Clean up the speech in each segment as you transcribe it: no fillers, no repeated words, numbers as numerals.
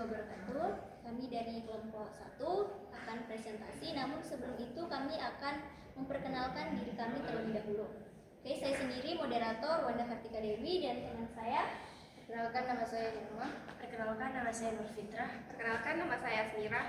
wabarakatuh. Kami dari kelompok 1 akan presentasi, namun sebelum itu kami akan memperkenalkan diri kami terlebih dahulu. Oke, saya sendiri moderator Wanda Kartika Dewi dan teman saya. Perkenalkan, nama saya Nurma. Perkenalkan, nama saya Nurfitra. Perkenalkan, nama saya Asmira.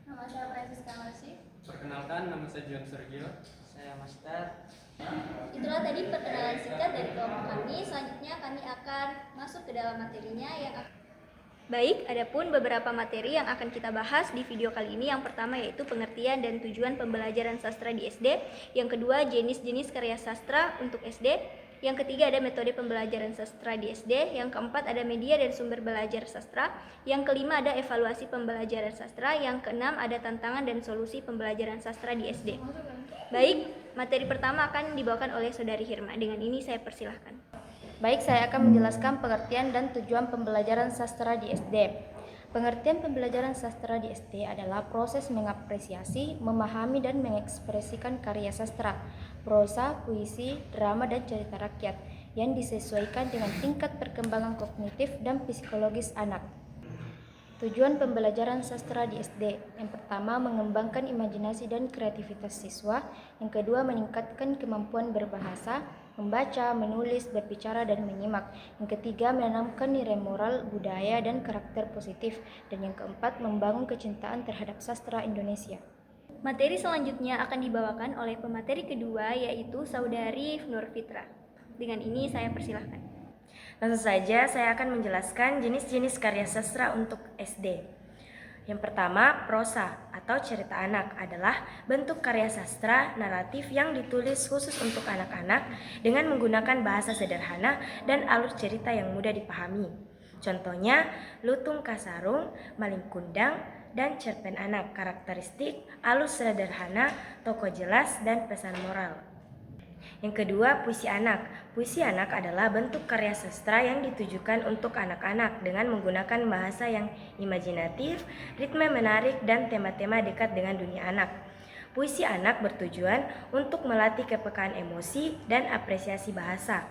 Nama saya Francisca Marsi. Perkenalkan, nama saya John Sergio. Saya Master. Itulah tadi perkenalan singkat dari kelompok kami. Selanjutnya kami akan masuk ke dalam materinya yang Baik, adapun beberapa materi yang akan kita bahas di video kali ini. Yang pertama yaitu pengertian dan tujuan pembelajaran sastra di SD. Yang kedua, jenis-jenis karya sastra untuk SD. Yang ketiga ada metode pembelajaran sastra di SD. Yang keempat ada media dan sumber belajar sastra. Yang kelima ada evaluasi pembelajaran sastra. Yang keenam ada tantangan dan solusi pembelajaran sastra di SD. Baik, materi pertama akan dibawakan oleh Saudari Hirma. Dengan ini saya persilahkan. Baik, saya akan menjelaskan pengertian dan tujuan pembelajaran sastra di SD. Pengertian pembelajaran sastra di SD adalah proses mengapresiasi, memahami dan mengekspresikan karya sastra, prosa, puisi, drama, dan cerita rakyat yang disesuaikan dengan tingkat perkembangan kognitif dan psikologis anak. Tujuan pembelajaran sastra di SD. Yang pertama, mengembangkan imajinasi dan kreativitas siswa. Yang kedua, meningkatkan kemampuan berbahasa, membaca, menulis, berbicara, dan menyimak. Yang ketiga, menanamkan nilai moral, budaya, dan karakter positif. Dan yang keempat, membangun kecintaan terhadap sastra Indonesia. Materi selanjutnya akan dibawakan oleh pemateri kedua, yaitu Saudari Nurfitra. Dengan ini saya persilahkan. Langsung saja saya akan menjelaskan jenis-jenis karya sastra untuk SD. Yang pertama, prosa atau cerita anak adalah bentuk karya sastra naratif yang ditulis khusus untuk anak-anak dengan menggunakan bahasa sederhana dan alur cerita yang mudah dipahami. Contohnya, Lutung Kasarung, Maling Kundang, dan Cerpen Anak. Karakteristik, alur sederhana, tokoh jelas, dan pesan moral. Yang kedua, puisi anak. Puisi anak adalah bentuk karya sastra yang ditujukan untuk anak-anak dengan menggunakan bahasa yang imajinatif, ritme menarik, dan tema-tema dekat dengan dunia anak. Puisi anak bertujuan untuk melatih kepekaan emosi dan apresiasi bahasa.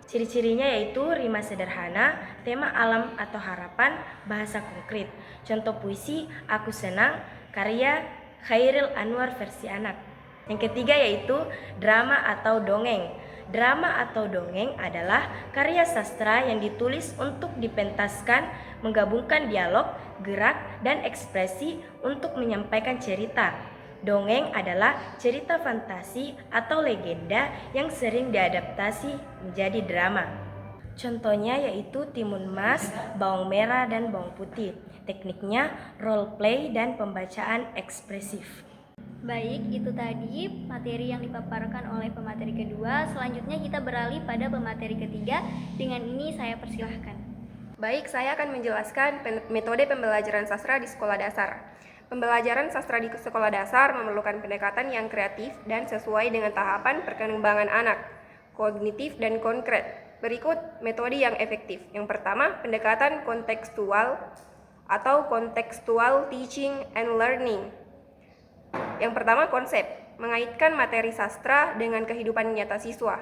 Ciri-cirinya yaitu rima sederhana, tema alam atau harapan, bahasa konkret. Contoh puisi Aku Senang, karya Khairil Anwar versi anak. Yang ketiga yaitu drama atau dongeng. Drama atau dongeng adalah karya sastra yang ditulis untuk dipentaskan, menggabungkan dialog, gerak, dan ekspresi untuk menyampaikan cerita. Dongeng adalah cerita fantasi atau legenda yang sering diadaptasi menjadi drama. Contohnya yaitu Timun Mas, Bawang Merah, dan Bawang Putih. Tekniknya role play dan pembacaan ekspresif. Baik, itu tadi materi yang dipaparkan oleh pemateri kedua. Selanjutnya kita beralih pada pemateri ketiga. Dengan ini saya persilahkan. Baik, saya akan menjelaskan metode pembelajaran sastra di sekolah dasar. Pembelajaran sastra di sekolah dasar memerlukan pendekatan yang kreatif dan sesuai dengan tahapan perkembangan anak, kognitif dan konkret. Berikut metode yang efektif. Yang pertama, pendekatan kontekstual atau contextual teaching and learning. Yang pertama, konsep, mengaitkan materi sastra dengan kehidupan nyata siswa.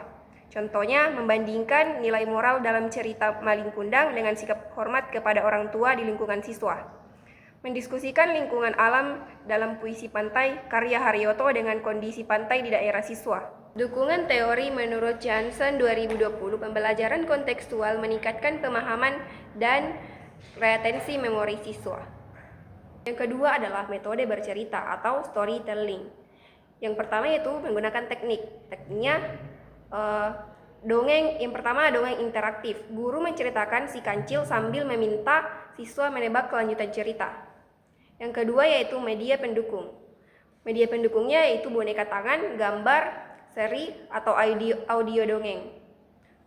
Contohnya, membandingkan nilai moral dalam cerita Maling Kundang dengan sikap hormat kepada orang tua di lingkungan siswa. Mendiskusikan lingkungan alam dalam puisi Pantai, karya Haryoto dengan kondisi pantai di daerah siswa. Dukungan teori menurut Johnson 2020, pembelajaran kontekstual meningkatkan pemahaman dan retensi memori siswa. Yang kedua adalah metode bercerita atau storytelling. Yang pertama yaitu menggunakan tekniknya dongeng. Yang pertama dongeng interaktif. Guru menceritakan si kancil sambil meminta siswa menebak kelanjutan cerita. Yang kedua yaitu media pendukung. Media pendukungnya yaitu boneka tangan, gambar, seri, atau audio dongeng.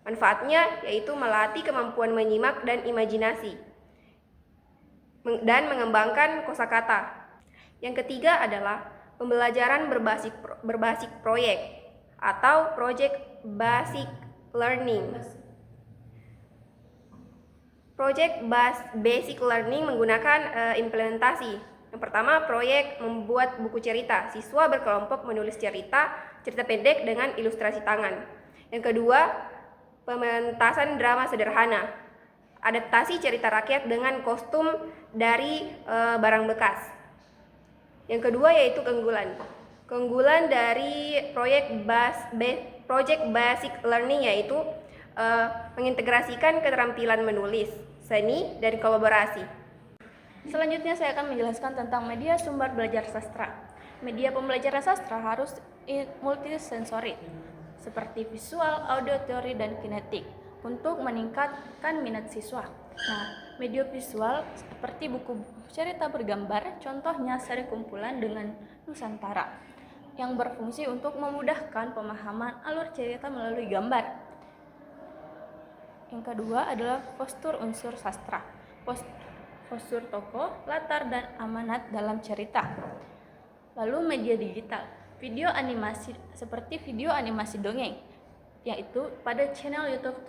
Manfaatnya yaitu melatih kemampuan menyimak dan imajinasi dan mengembangkan kosakata. Yang ketiga adalah pembelajaran berbasis proyek atau project basic learning. Project basic learning menggunakan implementasi. Yang pertama, proyek membuat buku cerita. Siswa berkelompok menulis cerita pendek dengan ilustrasi tangan. Yang kedua, pementasan drama sederhana adaptasi cerita rakyat dengan kostum dari barang bekas. Yang kedua yaitu keunggulan. Keunggulan dari project basic learning yaitu mengintegrasikan keterampilan menulis, seni, dan kolaborasi. Selanjutnya saya akan menjelaskan tentang media sumber belajar sastra. Media pembelajaran sastra harus multisensorik, seperti visual, auditory, dan kinetik, untuk meningkatkan minat siswa. Nah, media visual seperti buku cerita bergambar, contohnya seri kumpulan dengan Nusantara, yang berfungsi untuk memudahkan pemahaman alur cerita melalui gambar. Yang kedua adalah postur unsur sastra. Postur tokoh, latar, dan amanat dalam cerita. Lalu media digital, video animasi seperti video animasi dongeng, yaitu pada channel YouTube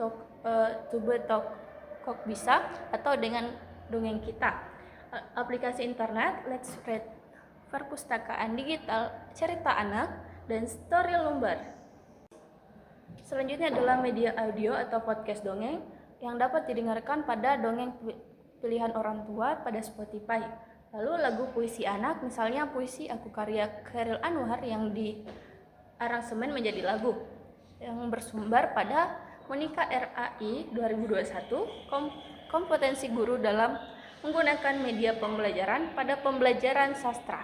Tube Talk bisa atau dengan dongeng kita. Aplikasi internet, Let's Read, perpustakaan digital, cerita anak, dan story lumbar. Selanjutnya adalah media audio atau podcast dongeng yang dapat didengarkan pada dongeng pilihan orang tua pada Spotify. Lalu lagu puisi anak, misalnya puisi Aku karya Khairil Anwar yang diaransemen menjadi lagu, yang bersumber pada Monika RAI 2021, kompetensi guru dalam menggunakan media pembelajaran pada pembelajaran sastra.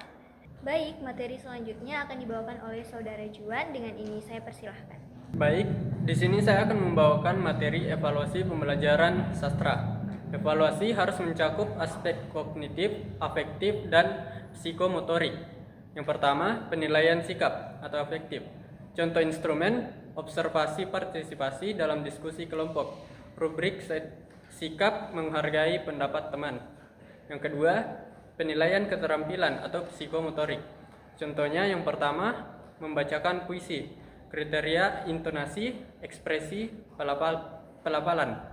Baik, materi selanjutnya akan dibawakan oleh Saudara Juan. Dengan ini saya persilahkan. Baik, di sini saya akan membawakan materi evaluasi pembelajaran sastra. Evaluasi harus mencakup aspek kognitif, afektif, dan psikomotorik. Yang pertama, penilaian sikap atau afektif. Contoh instrumen, observasi partisipasi dalam diskusi kelompok. Rubrik sikap menghargai pendapat teman. Yang kedua, penilaian keterampilan atau psikomotorik. Contohnya yang pertama, membacakan puisi. Kriteria intonasi, ekspresi, pelafalan.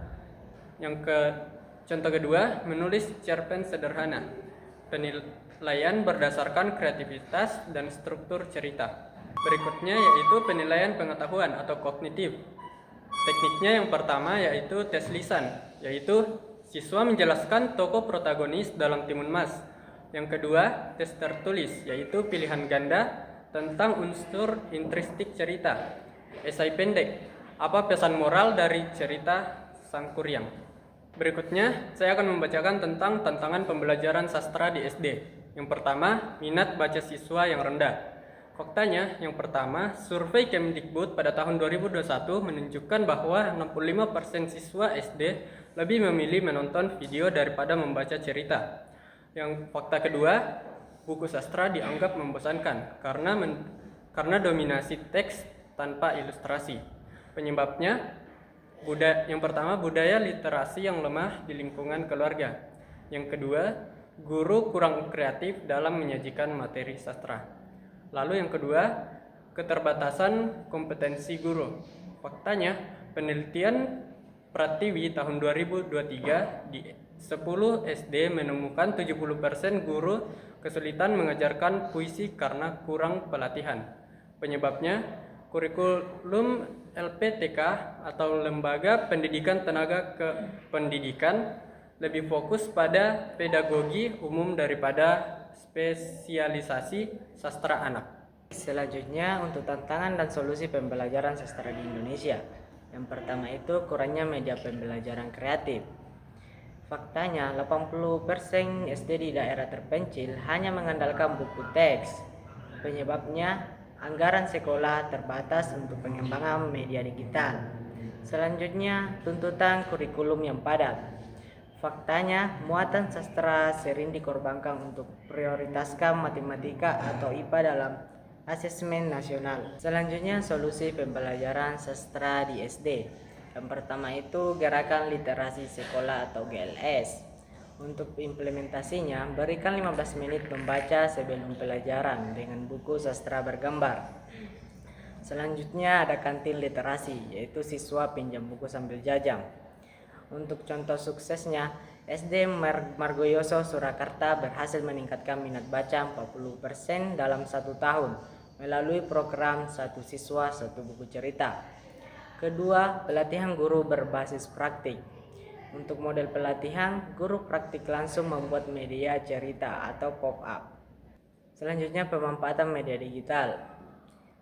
Contoh kedua, menulis cerpen sederhana. Penilaian berdasarkan kreativitas dan struktur cerita. Berikutnya yaitu penilaian pengetahuan atau kognitif. Tekniknya yang pertama yaitu tes lisan, yaitu siswa menjelaskan tokoh protagonis dalam Timun Mas. Yang kedua, tes tertulis, yaitu pilihan ganda tentang unsur intristik cerita. Esai pendek, apa pesan moral dari cerita Sang Kuryang. Berikutnya, saya akan membacakan tentang tantangan pembelajaran sastra di SD. Yang pertama, minat baca siswa yang rendah. Faktanya, yang pertama, survei Kemdikbud pada tahun 2021 menunjukkan bahwa 65% siswa SD lebih memilih menonton video daripada membaca cerita. Yang fakta kedua, buku sastra dianggap membosankan karena dominasi teks tanpa ilustrasi. Penyebabnya, yang pertama, budaya literasi yang lemah di lingkungan keluarga. Yang kedua, guru kurang kreatif dalam menyajikan materi sastra. Lalu yang kedua, keterbatasan kompetensi guru. Faktanya, penelitian Pratiwi tahun 2023 di 10 SD menemukan 70% guru kesulitan mengajarkan puisi karena kurang pelatihan. Penyebabnya, kurikulum LPTK atau Lembaga Pendidikan Tenaga Kependidikan lebih fokus pada pedagogi umum daripada spesialisasi sastra anak. Selanjutnya untuk tantangan dan solusi pembelajaran sastra di Indonesia. Yang pertama itu kurangnya media pembelajaran kreatif. Faktanya 80% SD di daerah terpencil hanya mengandalkan buku teks. Penyebabnya anggaran sekolah terbatas untuk pengembangan media digital. Selanjutnya, tuntutan kurikulum yang padat. Faktanya, muatan sastra sering dikorbankan untuk prioritaskan matematika atau IPA dalam asesmen nasional. Selanjutnya, solusi pembelajaran sastra di SD. Yang pertama itu gerakan literasi sekolah atau GLS. Untuk implementasinya, berikan 15 menit membaca sebelum pelajaran dengan buku sastra bergambar. Selanjutnya ada kantin literasi, yaitu siswa pinjam buku sambil jajan. Untuk contoh suksesnya, SD Margoyoso Surakarta berhasil meningkatkan minat baca 40% dalam 1 tahun melalui program satu siswa satu buku cerita. Kedua, pelatihan guru berbasis praktik. Untuk model pelatihan, guru praktik langsung membuat media cerita atau pop-up. Selanjutnya, pemanfaatan media digital.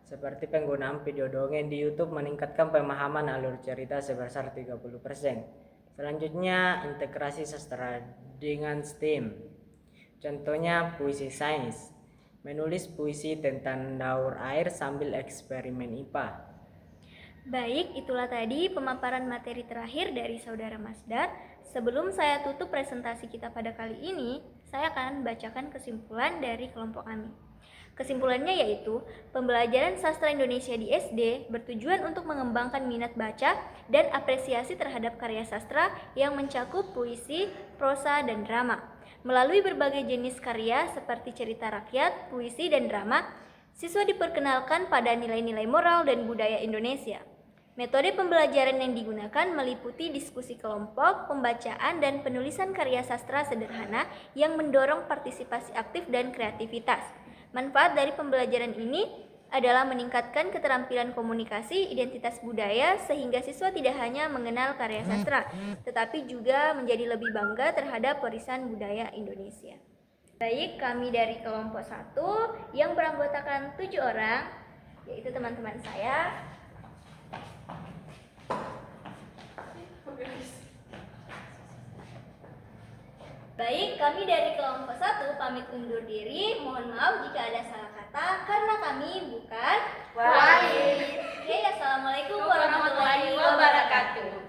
Seperti penggunaan video dongeng di YouTube meningkatkan pemahaman alur cerita sebesar 30%. Selanjutnya, integrasi sastra dengan STEM. Contohnya, puisi sains. Menulis puisi tentang daur air sambil eksperimen IPA. Baik, itulah tadi pemaparan materi terakhir dari Saudara Masdar. Sebelum saya tutup presentasi kita pada kali ini, saya akan bacakan kesimpulan dari kelompok kami. Kesimpulannya yaitu, pembelajaran sastra Indonesia di SD bertujuan untuk mengembangkan minat baca dan apresiasi terhadap karya sastra yang mencakup puisi, prosa, dan drama. Melalui berbagai jenis karya seperti cerita rakyat, puisi, dan drama, siswa diperkenalkan pada nilai-nilai moral dan budaya Indonesia. Metode pembelajaran yang digunakan meliputi diskusi kelompok, pembacaan, dan penulisan karya sastra sederhana yang mendorong partisipasi aktif dan kreativitas. Manfaat dari pembelajaran ini adalah meningkatkan keterampilan komunikasi, identitas budaya, sehingga siswa tidak hanya mengenal karya sastra, tetapi juga menjadi lebih bangga terhadap warisan budaya Indonesia. Baik, kami dari kelompok 1 yang beranggotakan 7 orang, yaitu teman-teman saya. Baik, kami dari kelompok 1 pamit undur diri. Mohon maaf jika ada salah kata karena kami bukan Wahid. Oke, assalamualaikum warahmatullahi wabarakatuh.